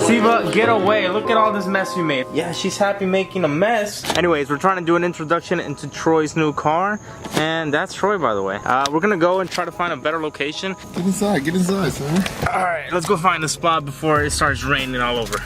Siva, get away. Look at all this mess you made. Yeah, she's happy making a mess. Anyways, we're trying to do an introduction into Troy's new car. And that's Troy, by the way. We're gonna go and try to find a better location. Get inside, son. Alright, let's go find a spot before it starts raining all over.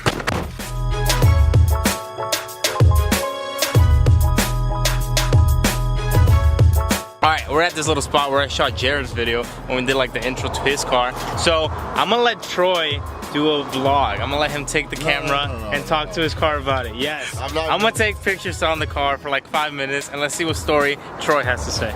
Alright, we're at this little spot where I shot Jared's video when we did like the intro to his car. So I'm gonna let Troy do a vlog. I'm gonna let him take the camera and talk to his car about it. Yes. I'm gonna take pictures on the car for like 5 minutes and let's see what story Troy has to say.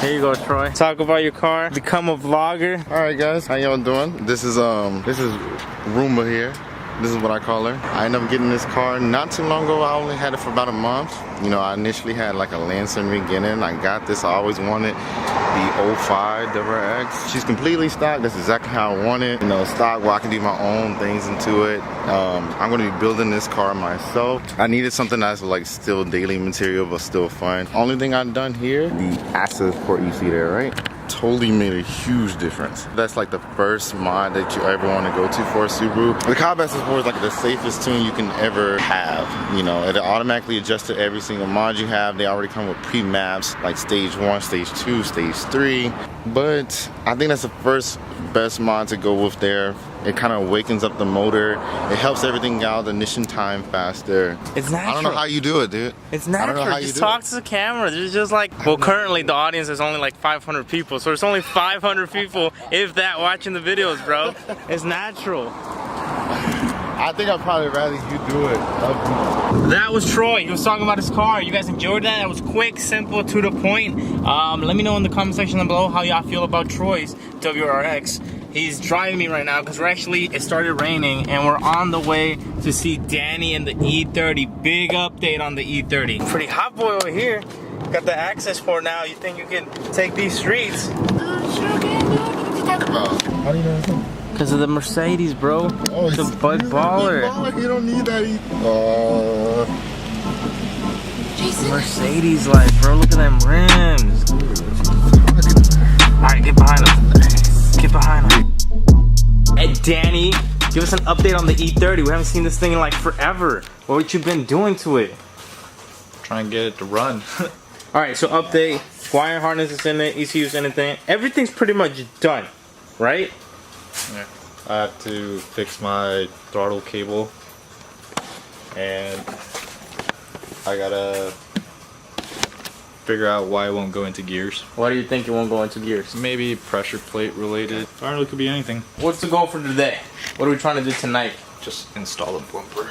Here you go, Troy. Talk about your car. Become a vlogger. All right, guys. How y'all doing? This is Roomba here. This is what I call her. I ended up getting this car not too long ago. I only had it for about a month. You know, I initially had like a Lancer beginning. I got this. I always wanted the 05 WRX. She's completely stock. That's exactly how I want it. You know, stock where I can do my own things into it. I'm gonna be building this car myself. I needed something that's like still daily material but still fun. Only thing I've done here, the access port you see there, right? Totally made a huge difference. That's like the first mod that you ever want to go to for a Subaru. The Cobb Access Port is like the safest tune you can ever have. You know, it automatically adjusts to every single mod you have. They already come with pre-maps like stage 1, stage 2, stage 3. But I think that's the first best mod to go with there. It kind of wakens up the motor. It helps everything out, the ignition time faster. It's natural. I don't know how you do it, dude. It's natural. I don't know how you just talk to the camera. There's just like, well, currently the audience is only like 500 people, so there's only 500 people, if that, watching the videos, bro. It's natural. I think I'd probably rather you do it. That was Troy. He was talking about his car. You guys enjoyed that? That was quick, simple, to the point. Let me know in the comment section down below how y'all feel about Troy's WRX. He's driving me right now because it started raining and we're on the way to see Danny and the E30. Big update on the E30. Pretty hot boy over here. Got the access port now. You think you can take these streets? Sure can, dude. What you talking about? How do you know that? Because of the Mercedes, bro. Oh, it's a bug baller. You don't need that. Mercedes life, bro. Look at them rims. Alright, get behind him. Get behind him. Hey, Danny, give us an update on the E30. We haven't seen this thing in like forever. What you been doing to it? Trying to get it to run. Alright, so update. Wire harness is in it, ECU's in it. Everything's pretty much done, right? Yeah. I have to fix my throttle cable. And I gotta figure out why it won't go into gears. Why do you think it won't go into gears? Maybe pressure plate related. I don't know, it could be anything. What's the goal for today? What are we trying to do tonight? Just install a bumper.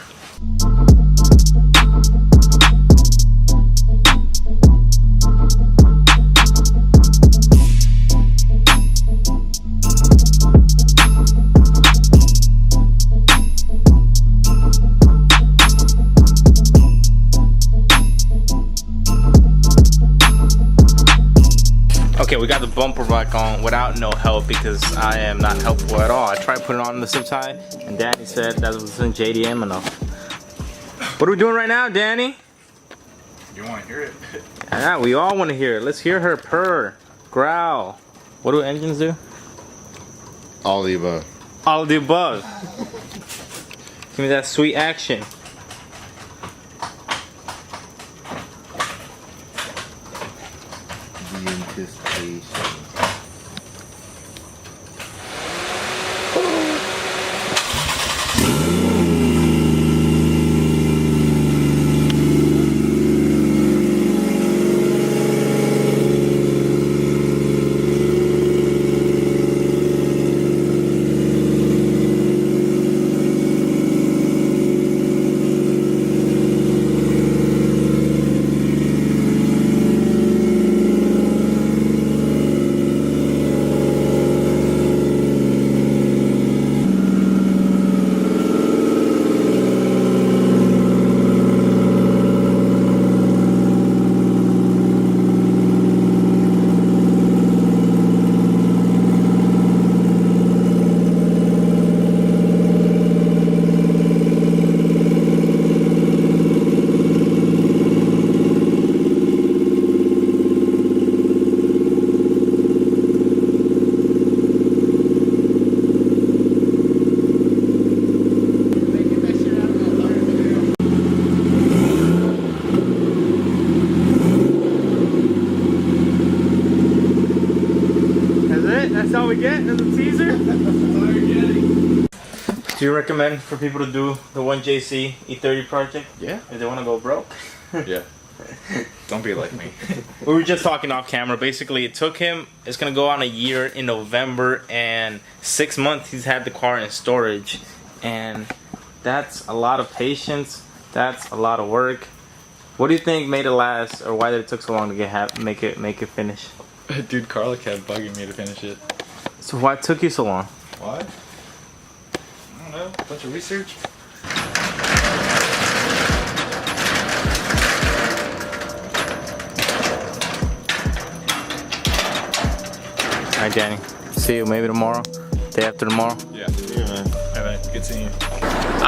Okay, we got the bumper back on without no help because I am not helpful at all. I tried putting it on the zip tie and Danny said that was in JDM enough. What are we doing right now, Danny? You want to hear it? Yeah, we all want to hear it. Let's hear her purr, growl. What do engines do? All the above. All of the above. Give me that sweet action. The anticipation. Do you recommend for people to do the 1JZ E30 project? Yeah. If they want to go broke? Yeah. Don't be like me. We were just talking off camera. Basically, it took him, it's going to go on a year in November, and 6 months he's had the car in storage. And that's a lot of patience. That's a lot of work. What do you think made it last, or why did it took so long to make it finish? Dude, Carla kept bugging me to finish it. So why it took you so long? Why? I don't know. A bunch of research. Alright, Danny. See you maybe tomorrow. Day after tomorrow. Yeah. Yeah, man. Alright, good seeing you.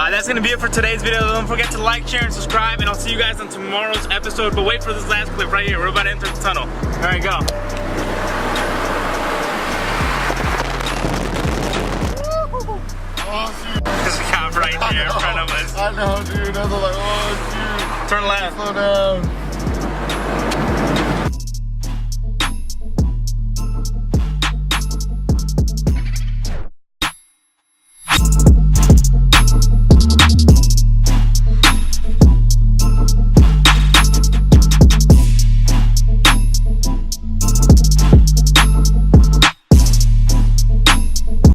That's gonna be it for today's video. Don't forget to like, share, and subscribe, and I'll see you guys on tomorrow's episode. But wait for this last clip right here. We're about to enter the tunnel. Alright, go. Oh, shoot. There's a cop right there in front of us. I know, dude. I was like, oh, shoot. Turn left. Slow down.